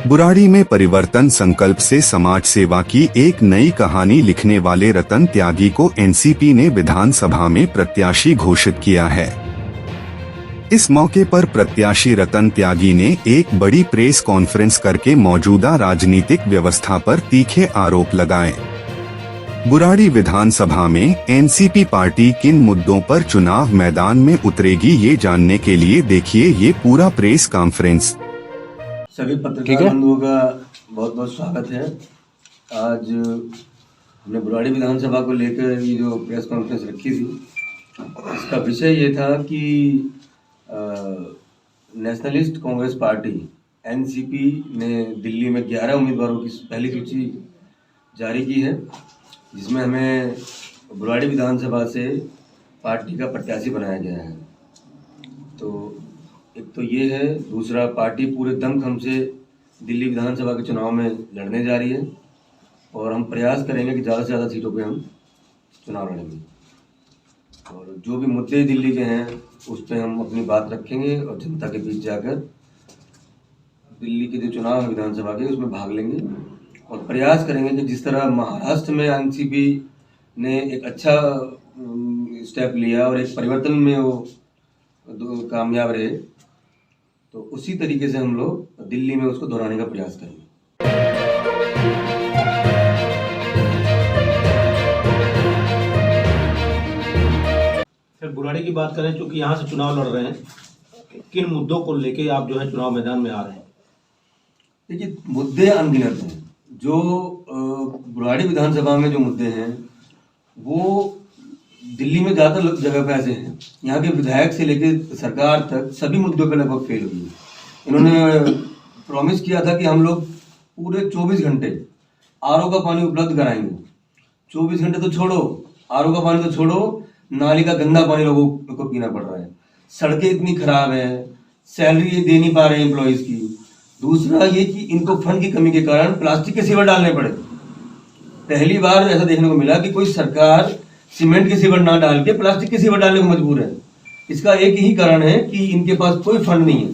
बुराड़ी में परिवर्तन संकल्प से समाज सेवा की एक नई कहानी लिखने वाले रतन त्यागी को एनसीपी ने विधानसभा में प्रत्याशी घोषित किया है। इस मौके पर प्रत्याशी रतन त्यागी ने एक बड़ी प्रेस कॉन्फ्रेंस करके मौजूदा राजनीतिक व्यवस्था पर तीखे आरोप लगाए। बुराड़ी विधानसभा में एनसीपी पार्टी किन मुद्दों पर चुनाव मैदान में उतरेगी, ये जानने के लिए देखिए ये पूरा प्रेस कॉन्फ्रेंस। सभी पत्रकार बंधुओं का बहुत बहुत स्वागत है। आज हमने बुराड़ी विधानसभा को लेकर ये जो प्रेस कॉन्फ्रेंस रखी थी, इसका विषय ये था कि नेशनलिस्ट कांग्रेस पार्टी एनसीपी ने दिल्ली में 11 उम्मीदवारों की पहली सूची जारी की है, जिसमें हमें बुराड़ी विधानसभा से पार्टी का प्रत्याशी बनाया गया है। तो एक तो ये है, दूसरा पार्टी पूरे दमखम से दिल्ली विधानसभा के चुनाव में लड़ने जा रही है और हम प्रयास करेंगे कि ज़्यादा से ज़्यादा सीटों पे हम चुनाव लड़ेंगे और जो भी मुद्दे दिल्ली के हैं उस पर हम अपनी बात रखेंगे और जनता के बीच जाकर दिल्ली के जो चुनाव है विधानसभा के उसमें भाग लेंगे और प्रयास करेंगे कि जिस तरह महाराष्ट्र में एनसीपी ने एक अच्छा स्टेप लिया और एक परिवर्तन में वो कामयाब रहे, तो उसी तरीके से हम लोग दिल्ली में उसको दोहराने का प्रयास करेंगे। फिर बुराड़ी की बात करें, चूंकि यहाँ से चुनाव लड़ रहे हैं, किन मुद्दों को लेके आप जो है चुनाव मैदान में आ रहे हैं? देखिए, मुद्दे अनगिनत हैं। जो बुराड़ी विधानसभा में जो मुद्दे हैं वो दिल्ली में ज़्यादातर जगह पे ऐसे हैं। यहाँ के विधायक से लेकर सरकार तक सभी मुद्दों पे लगभग फेल हुई है। इन्होंने प्रॉमिस किया था कि हम लोग पूरे 24 घंटे आरओ का पानी उपलब्ध कराएंगे। 24 घंटे तो छोड़ो, आरओ का पानी तो छोड़ो, नाली का गंदा पानी लोगों को पीना पड़ रहा है। सड़कें इतनी खराब है, सैलरी दे नहीं पा रहे एम्प्लॉयज़ की। दूसरा ये कि इनको फंड की कमी के कारण प्लास्टिक के सीवर डालने पड़े। पहली बार ऐसा देखने को मिला कि कोई सरकार सीमेंट के सीवर ना डाल के प्लास्टिक के सीवर डालने को मजबूर है। इसका एक ही कारण है कि इनके पास कोई फंड नहीं है।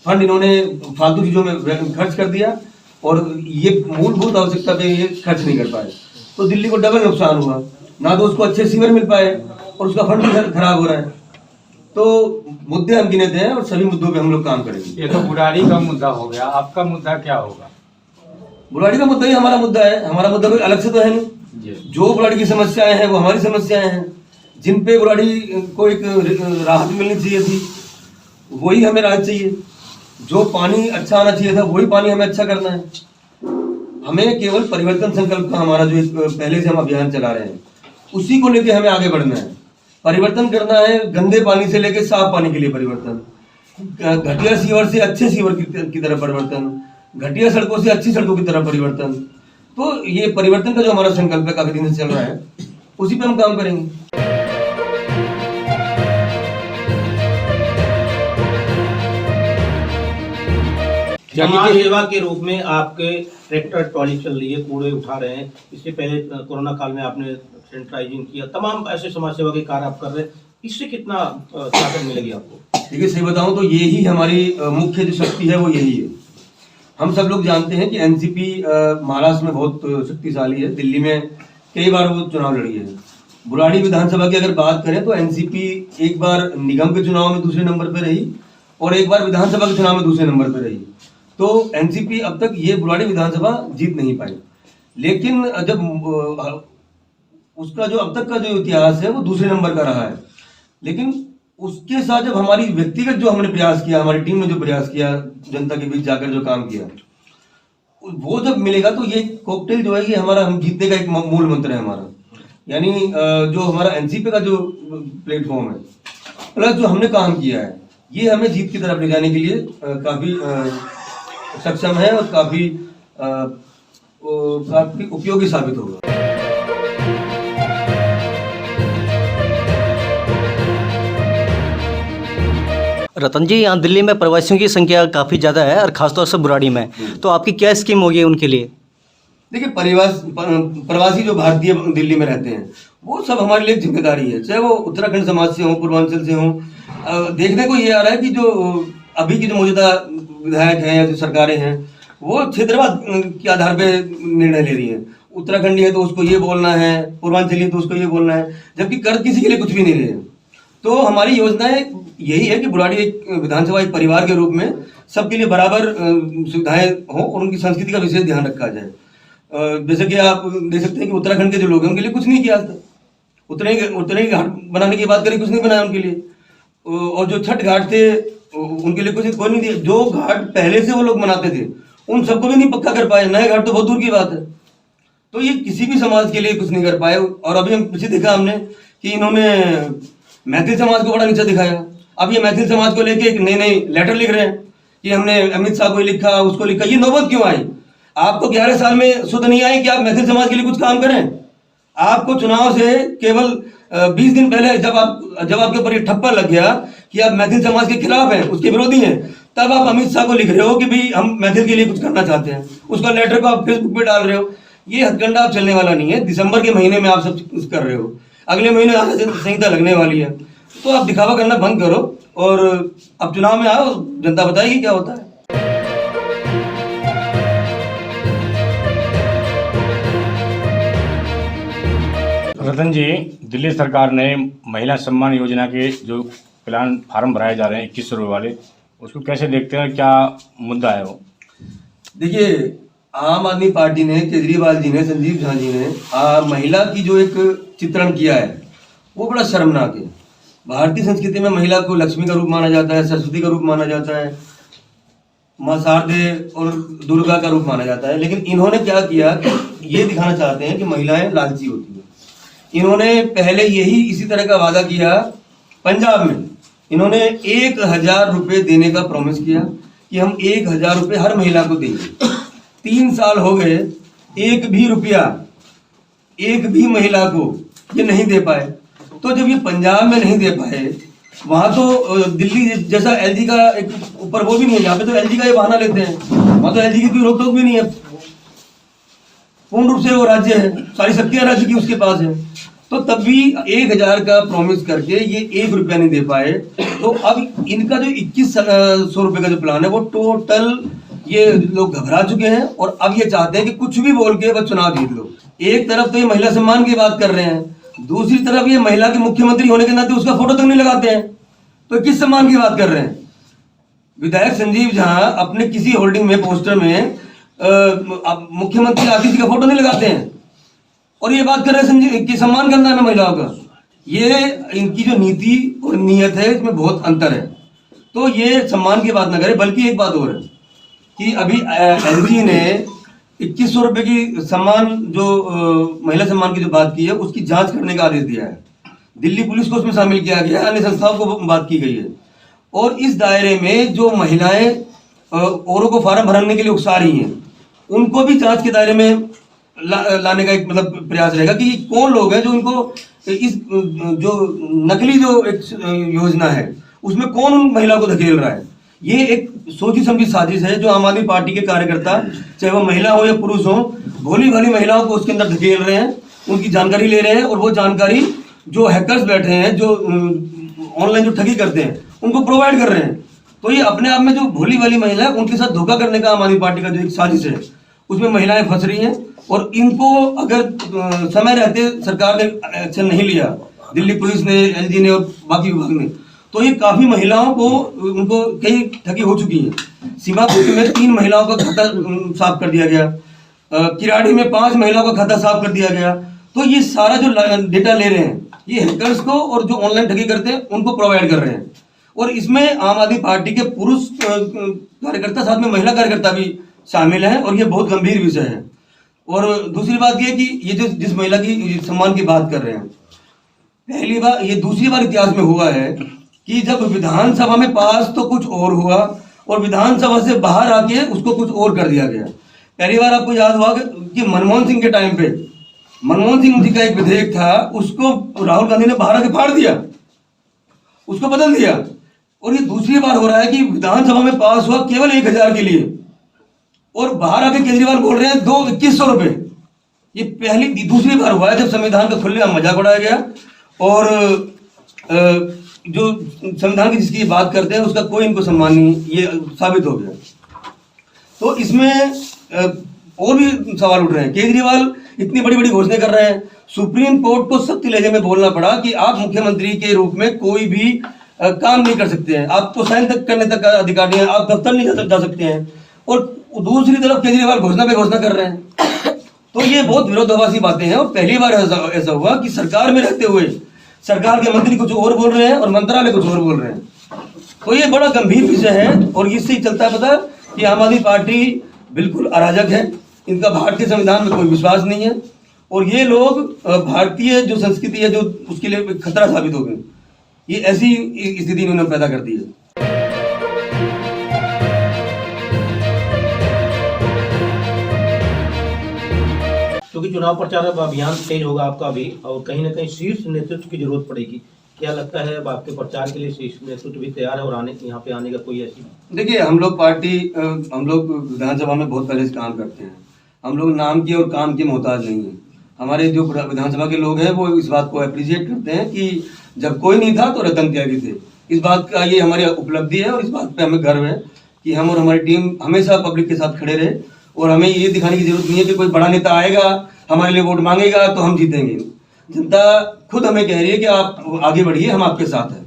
फंड इन्होंने फालतू चीज़ों में खर्च कर दिया और ये मूलभूत आवश्यकता पे ये खर्च नहीं कर पाए, तो दिल्ली को डबल नुकसान हुआ। ना तो उसको अच्छे सीवर मिल पाए और उसका फंड भी खराब हो रहा है। तो मुद्दे अनगिनत हैं और सभी मुद्दों पे हम लोग काम करेंगे। ये तो बुराड़ी का मुद्दा हो गया, आपका मुद्दा क्या होगा? बुराड़ी का मुद्दा ही हमारा मुद्दा है। हमारा मुद्दा कोई अलग से तो है नहीं। जो बुराड़ी की समस्याएं हैं वो हमारी समस्याएं हैं। जिन पे बुराड़ी को एक राहत मिलनी चाहिए थी वही हमें राहत चाहिए। जो पानी अच्छा आना चाहिए था वही पानी हमें अच्छा करना है। हमें केवल परिवर्तन संकल्प का हमारा जो पहले से हम अभियान चला रहे हैं उसी को लेके हमें आगे बढ़ना है। परिवर्तन करना है, गंदे पानी से लेके साफ पानी के लिए परिवर्तन, घटिया सीवर से अच्छे सीवर की तरफ परिवर्तन, घटिया सड़कों से अच्छी सड़कों की तरफ परिवर्तन। तो ये परिवर्तन का जो हमारा संकल्प है काफी दिन से चल रहा है, उसी पे हम काम करेंगे। समाज सेवा के रूप में आपके ट्रैक्टर ट्रॉली चल रही है, कूड़े उठा रहे हैं। इससे पहले कोरोना काल में आपने सैनिटाइजिंग किया, तमाम ऐसे समाज सेवा के कार्य आप कर रहे हैं। इससे कितना ताकत मिलेगी आपको? देखिए, सही बताऊं तो यही हमारी मुख्य जो शक्ति है वो यही है। हम सब लोग जानते हैं कि एनसीपी महाराष्ट्र में बहुत शक्तिशाली है। दिल्ली में कई बार वो चुनाव लड़ी है। बुराड़ी विधानसभा की अगर बात करें तो एनसीपी एक बार निगम के चुनाव में दूसरे नंबर पर रही और एक बार विधानसभा के चुनाव में दूसरे नंबर पर रही। तो एनसीपी अब तक ये बुराड़ी विधानसभा जीत नहीं पाई। लेकिन जब उसका जो अब तक का जो इतिहास है वो दूसरे नंबर का रहा है। लेकिन उसके साथ जब हमारी व्यक्तिगत जो हमने प्रयास किया, हमारी टीम ने जो प्रयास किया, जनता के बीच जाकर जो काम किया, वो जब मिलेगा तो ये कॉकटेल जो है ये हमारा, हम जीतने का एक मूल मंत्र है हमारा। यानी जो हमारा एनसीपी का जो प्लेटफॉर्म है प्लस जो हमने काम किया है, ये हमें जीत की तरफ ले जाने के लिए काफी सक्षम है और काफी उपयोगी साबित होगा। रतन जी, यहाँ दिल्ली में प्रवासियों की संख्या काफ़ी ज़्यादा है और ख़ासतौर से बुराड़ी में, तो आपकी क्या स्कीम होगी उनके लिए? देखिए, प्रवासी जो भारतीय दिल्ली में रहते हैं वो सब हमारे लिए जिम्मेदारी है, चाहे वो उत्तराखंड समाज से हो, पूर्वांचल से हो। देखने को ये आ रहा है कि जो अभी की जो मौजूदा विधायक हैं या जो सरकारें हैं वो क्षेत्रवाद के आधार पे निर्णय ले रही है। उत्तराखंडी है तो उसको ये बोलना है, पूर्वांचली है तो उसको ये बोलना है, जबकि कर किसी के लिए कुछ भी नहीं रहे हैं। तो हमारी योजनाएं यही है कि बुराड़ी एक विधानसभा एक परिवार के रूप में सबके लिए बराबर सुविधाएं हों और उनकी संस्कृति का विशेष ध्यान रखा जाए। जैसे कि आप देख सकते हैं कि उत्तराखंड के जो लोग हैं उनके लिए कुछ नहीं किया आज तक। उतने घाट बनाने की बात करें, कुछ नहीं बनाया उनके लिए। और जो छठ घाट थे उनके लिए कुछ कोई नहीं दिया। जो घाट पहले से वो लोग बनाते थे उन सबको भी नहीं पक्का कर पाए, नए घाट तो बहुत दूर की बात है। तो ये किसी भी समाज के लिए कुछ नहीं कर पाए। और अभी हम पीछे देखा हमने कि इन्होंने मैथिल समाज को बड़ा नीचा दिखाया। अब ये मैथिल समाज को लेके एक नई लेटर लिख रहे हैं कि हमने अमित शाह को लिखा, उसको लिखा। ये नौबत क्यों आई? आपको 11 साल में सुध नहीं आई कि आप मैथिल समाज के लिए कुछ काम करें? आपको चुनाव से केवल 20 दिन पहले जब आपके ऊपर ये ठप्पा लग गया कि आप मैथिल समाज के खिलाफ हैं, उसके विरोधी हैं, तब आप अमित शाह को लिख रहे हो कि भाई हम मैथिल के लिए कुछ करना चाहते हैं। उसका लेटर को आप फेसबुक पे डाल रहे हो। ये हथकंडा आप चलने वाला नहीं है। दिसंबर के महीने में आप सब कुछ कर रहे हो, अगले महीने आचार संहिता लगने वाली है। तो आप दिखावा करना बंद करो और अब चुनाव में आओ, जनता बताएगी क्या होता है। रतन जी, दिल्ली सरकार ने महिला सम्मान योजना के जो प्लान फार्म भराए जा रहे हैं 2100 रुपये वाले, उसको कैसे देखते हैं? क्या मुद्दा है वो? देखिए, आम आदमी पार्टी ने, केजरीवाल जी ने, संजीव झा जी ने महिला की जो एक चित्रण किया है वो बड़ा शर्मनाक है। भारतीय संस्कृति में महिला को लक्ष्मी का रूप माना जाता है, सरस्वती का रूप माना जाता है, मां शारदे और दुर्गा का रूप माना जाता है। लेकिन इन्होंने क्या किया, ये दिखाना चाहते हैं कि महिलाएं लालची होती हैं। इन्होंने पहले यही इसी तरह का वादा किया पंजाब में। इन्होंने 1000 रुपये देने का प्रॉमिस किया कि हम 1000 रुपये हर महिला को देंगे। 3 साल हो गए, एक भी रुपया एक भी महिला को ये नहीं दे पाए। तो जब ये पंजाब में नहीं दे पाए, वहां तो दिल्ली जैसा एलजी का एक ऊपर वो भी नहीं है, यहाँ पे तो एलजी का ये बहाना लेते हैं। वहां तो एलजी की कोई रोक टोक भी नहीं है, पूर्ण रूप से वो राज्य है, सारी शक्तियां राज्य की उसके पास है। तो तब भी 1000 का प्रॉमिस करके ये 1 रुपया नहीं दे पाए। तो अब इनका जो 2100 रुपये का जो प्लान है वो टोटल ये लोग घबरा चुके हैं और अब ये चाहते हैं कि कुछ भी बोल के बस चुनाव जीत लो। एक तरफ तो ये महिला सम्मान की बात कर रहे हैं, दूसरी तरफ ये महिला के मुख्यमंत्री होने के नाते उसका फोटो तक नहीं लगाते हैं। तो किस सम्मान की बात कर रहे हैं? विधायक संजीव झा अपने किसी होल्डिंग में, पोस्टर में मुख्यमंत्री आदित्य का फोटो नहीं लगाते हैं और ये बात कर रहे हैं संजीव कि सम्मान करना है महिलाओं का। ये इनकी जो नीति और नीयत है इसमें बहुत अंतर है। तो ये सम्मान की बात ना करे, बल्कि एक बात और है कि अभी एलजी ने 2100 रुपये की सम्मान जो महिला सम्मान की जो बात की है उसकी जांच करने का आदेश दिया है। दिल्ली पुलिस को उसमें शामिल किया गया है, अन्य संस्थाओं को बात की गई है। और इस दायरे में जो महिलाएं औरों को फार्म भरने के लिए उकसा रही हैं, उनको भी जांच के दायरे में लाने का एक मतलब प्रयास रहेगा कि कौन लोग हैं जो उनको इस जो नकली जो एक योजना है उसमें कौन उन महिलाओं को धकेल रहा है। ये एक सोची समझी साजिश है जो आम आदमी पार्टी के कार्यकर्ता, चाहे वो महिला हो या पुरुष हो, भोली भाली महिलाओं को उसके अंदर धकेल रहे हैं, उनकी जानकारी ले रहे हैं और वो जानकारी जो हैकर्स बैठे हैं, जो ऑनलाइन जो ठगी करते हैं, उनको प्रोवाइड कर रहे हैं। तो ये अपने आप में जो भोली वाली महिला है उनके साथ धोखा करने का आम आदमी पार्टी का जो एक साजिश है उसमें महिलाएं फंस रही हैं। और इनको अगर समय रहते सरकार ने एक्शन नहीं लिया, दिल्ली पुलिस ने, एलजी ने और बाकी विभाग ने, तो ये काफी महिलाओं को उनको कई ठगी हो चुकी है। सीमापुर में 3 महिलाओं का खाता साफ कर दिया गया, किराड़ी में 5 महिलाओं का खाता साफ कर दिया गया। तो ये सारा जो डेटा ले रहे हैं ये हैकर्स को और जो ऑनलाइन ठगी करते हैं उनको प्रोवाइड कर रहे हैं। और इसमें आम आदमी पार्टी के पुरुष कार्यकर्ता साथ में महिला कार्यकर्ता भी शामिल हैं और ये बहुत गंभीर विषय है। और दूसरी बात ये कि ये जो जिस महिला की सम्मान की बात कर रहे हैं, पहली बार, ये दूसरी बार इतिहास में हुआ है कि जब विधानसभा में पास तो कुछ और हुआ और विधानसभा से बाहर आके उसको कुछ और कर दिया गया। पहली बार आपको याद हुआ कि मनमोहन सिंह के टाइम पे मनमोहन सिंह जी का एक विधेयक था, उसको राहुल गांधी ने बाहर आके फाड़ दिया, उसको बदल दिया। और ये दूसरी बार हो रहा है कि विधानसभा में पास हुआ केवल 1000 के लिए और बाहर आके केजरीवाल बोल रहे हैं 2100 रुपये। ये दूसरी बार हुआ है जब संविधान का खुलेआम मजाक उड़ाया गया और जो संविधान की जिसकी बात करते हैं उसका कोई इनको सम्मान नहीं, ये साबित हो गया। तो इसमें और भी सवाल उठ रहे हैं। केजरीवाल इतनी बड़ी बड़ी घोषणाएं कर रहे हैं, सुप्रीम कोर्ट को सख्त लहजे में बोलना पड़ा कि आप मुख्यमंत्री के रूप में कोई भी काम नहीं कर सकते हैं, आपको साइन तक करने तक का अधिकार नहीं है, आप दफ्तर नहीं जा सकते हैं। और दूसरी तरफ केजरीवाल घोषणा पे घोषणा कर रहे हैं। तो ये बहुत विरोधाभासी बातें हैं। और पहली बार ऐसा हुआ कि सरकार में रहते हुए सरकार के मंत्री कुछ और बोल रहे हैं और मंत्रालय कुछ और बोल रहे हैं। तो ये बड़ा गंभीर विषय है और इससे ही चलता है पता कि आम आदमी पार्टी बिल्कुल अराजक है, इनका भारतीय संविधान में कोई विश्वास नहीं है और ये लोग भारतीय जो संस्कृति है जो उसके लिए खतरा साबित हो गए। ये ऐसी स्थिति इन्होंने पैदा कर दी है। क्योंकि चुनाव प्रचार अभियान तेज होगा आपका भी और कहीं ना कहीं शीर्ष नेतृत्व की जरूरत पड़ेगी। क्या लगता है अब आपके प्रचार के लिए शीर्ष नेतृत्व भी तैयार है और यहाँ पे आने का कोई ऐसी? देखिए, हम लोग विधानसभा में बहुत पहले से काम करते हैं। हम लोग नाम की और काम की मोहताज नहीं है। हमारे जो विधानसभा के लोग हैं वो इस बात को अप्रिशिएट करते हैं कि जब कोई नहीं था तो रतन त्यागी थे। इस बात का ये हमारी उपलब्धि है और इस बात पे हमें गर्व है कि हम और हमारी टीम हमेशा पब्लिक के साथ खड़े रहे और हमें ये दिखाने की जरूरत नहीं है कि कोई बड़ा नेता आएगा हमारे लिए वोट मांगेगा तो हम जीतेंगे। जनता खुद हमें कह रही है कि आप आगे बढ़िए, हम आपके साथ हैं।